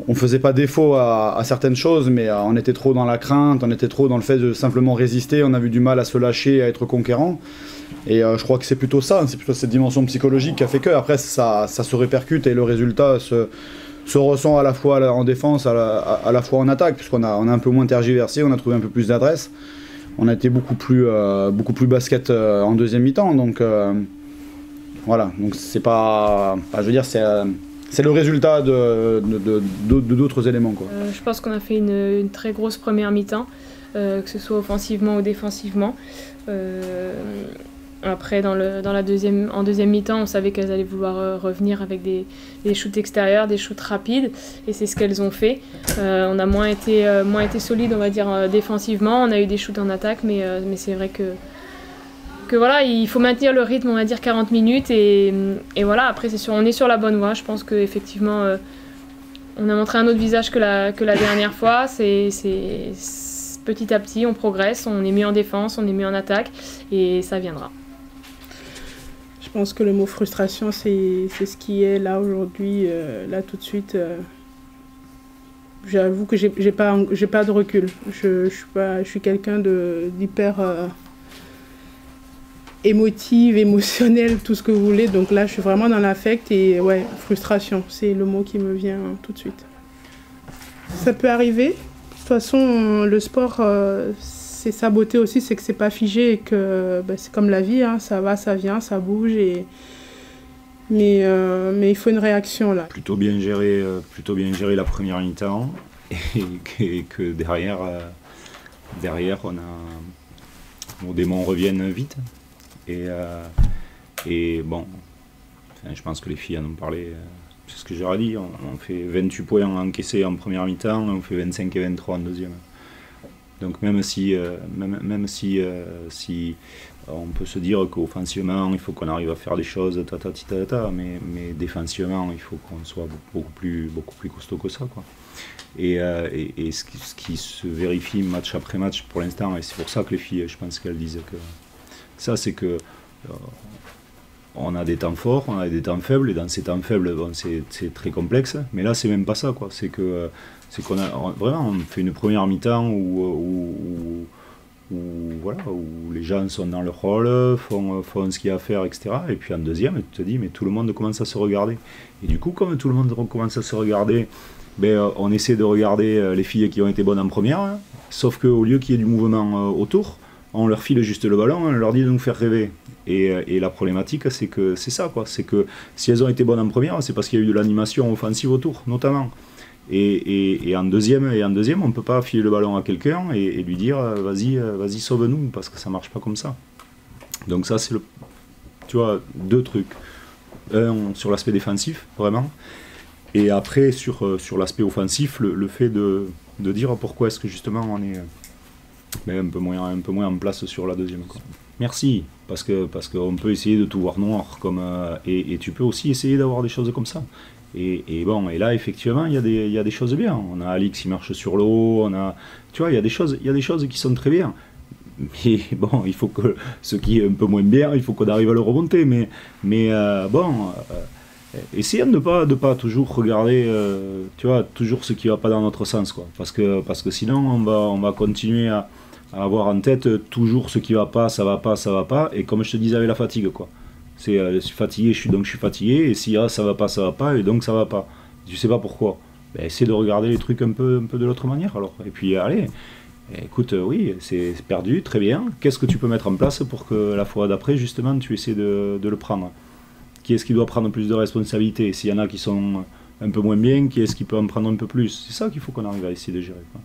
on faisait pas défaut à certaines choses, mais on était trop dans la crainte, on était trop dans le fait de simplement résister, on a eu du mal à se lâcher, à être conquérant. Et je crois que c'est plutôt ça, c'est plutôt cette dimension psychologique qui a fait que, après ça se répercute et le résultat se ressent à la fois en défense, à la fois en attaque, puisqu'on a un peu moins tergiversé, on a trouvé un peu plus d'adresse. On a été beaucoup plus basket en deuxième mi-temps, donc voilà, donc c'est pas, je veux dire, c'est le résultat d'autres éléments, quoi. Je pense qu'on a fait une très grosse première mi-temps, que ce soit offensivement ou défensivement. Après, en deuxième mi-temps, on savait qu'elles allaient vouloir revenir avec des shoots extérieurs, des shoots rapides, et c'est ce qu'elles ont fait. On a moins été solide, on va dire, défensivement. On a eu des shoots en attaque, mais c'est vrai que voilà, il faut maintenir le rythme, on va dire 40 minutes, et voilà. Après, c'est sûr, on est sur la bonne voie. Je pense qu'effectivement, on a montré un autre visage que la dernière fois. C'est petit à petit, on progresse, on est mieux en défense, on est mieux en attaque, et ça viendra. Je pense que le mot frustration, c'est ce qui est là aujourd'hui, là tout de suite. J'avoue que j'ai pas de recul. Je suis quelqu'un d'hyper émotive, émotionnelle, tout ce que vous voulez. Donc là, je suis vraiment dans l'affect et ouais, frustration, c'est le mot qui me vient tout de suite. Ça peut arriver. De toute façon, le sport, c'est sa beauté aussi, c'est que c'est pas figé et que c'est comme la vie, hein, ça va, ça vient, ça bouge. Mais il faut une réaction là. Plutôt bien géré la première mi-temps et que derrière on a nos démons reviennent vite. Et bon, enfin, je pense que les filles en ont parlé. C'est ce que j'aurais dit, on fait 28 points encaissés en première mi-temps, on fait 25 et 23 en deuxième. Donc même si on peut se dire qu'offensivement, il faut qu'on arrive à faire des choses, mais défensivement, il faut qu'on soit beaucoup plus costaud que ça, quoi. Et ce qui se vérifie match après match pour l'instant, et c'est pour ça que les filles, je pense qu'elles disent que ça, c'est que on a des temps forts, on a des temps faibles, et dans ces temps faibles, bon, c'est très complexe, mais là, c'est même pas ça, quoi. C'est qu'on a vraiment, on fait une première mi-temps où les gens sont dans leur rôle, font ce qu'il y a à faire, etc. Et puis en deuxième, tu te dis, mais tout le monde commence à se regarder. Et du coup, comme tout le monde commence à se regarder, on essaie de regarder les filles qui ont été bonnes en première, hein, sauf qu'au lieu qu'il y ait du mouvement autour, on leur file juste le ballon, on leur dit de nous faire rêver. Et la problématique, c'est que c'est ça, quoi. C'est que si elles ont été bonnes en première, c'est parce qu'il y a eu de l'animation offensive autour, notamment. Et en deuxième, on ne peut pas filer le ballon à quelqu'un et lui dire vas-y, sauve-nous, parce que ça ne marche pas comme ça. Donc ça, c'est tu vois, deux trucs. Un, sur l'aspect défensif, vraiment. Et après, sur l'aspect offensif, le fait de dire pourquoi est-ce que justement on est un peu moins en place sur la deuxième, quoi. Merci, parce qu'on peut essayer de tout voir noir, et tu peux aussi essayer d'avoir des choses comme ça. Et là, effectivement, il y a des choses bien. On a Alix qui marche sur l'eau, tu vois, il y a des choses qui sont très bien. Mais bon, il faut que ce qui est un peu moins bien, il faut qu'on arrive à le remonter. Essayons de pas toujours regarder, tu vois, toujours ce qui va pas dans notre sens, quoi. Parce que sinon, on va continuer à avoir en tête toujours ce qui va pas, ça va pas. Et comme je te disais avec la fatigue, quoi. Je suis fatigué, je suis fatigué, et si ça va pas, et donc ça va pas. Je sais pas pourquoi. Essaie de regarder les trucs un peu de l'autre manière, alors. Et puis, allez, écoute, oui, c'est perdu, très bien. Qu'est-ce que tu peux mettre en place pour que la fois d'après, justement, tu essaies de le prendre? Qui est-ce qui doit prendre plus de responsabilités? S'il y en a qui sont un peu moins bien, qui est-ce qui peut en prendre un peu plus? C'est ça qu'il faut qu'on arrive à essayer de gérer, quoi.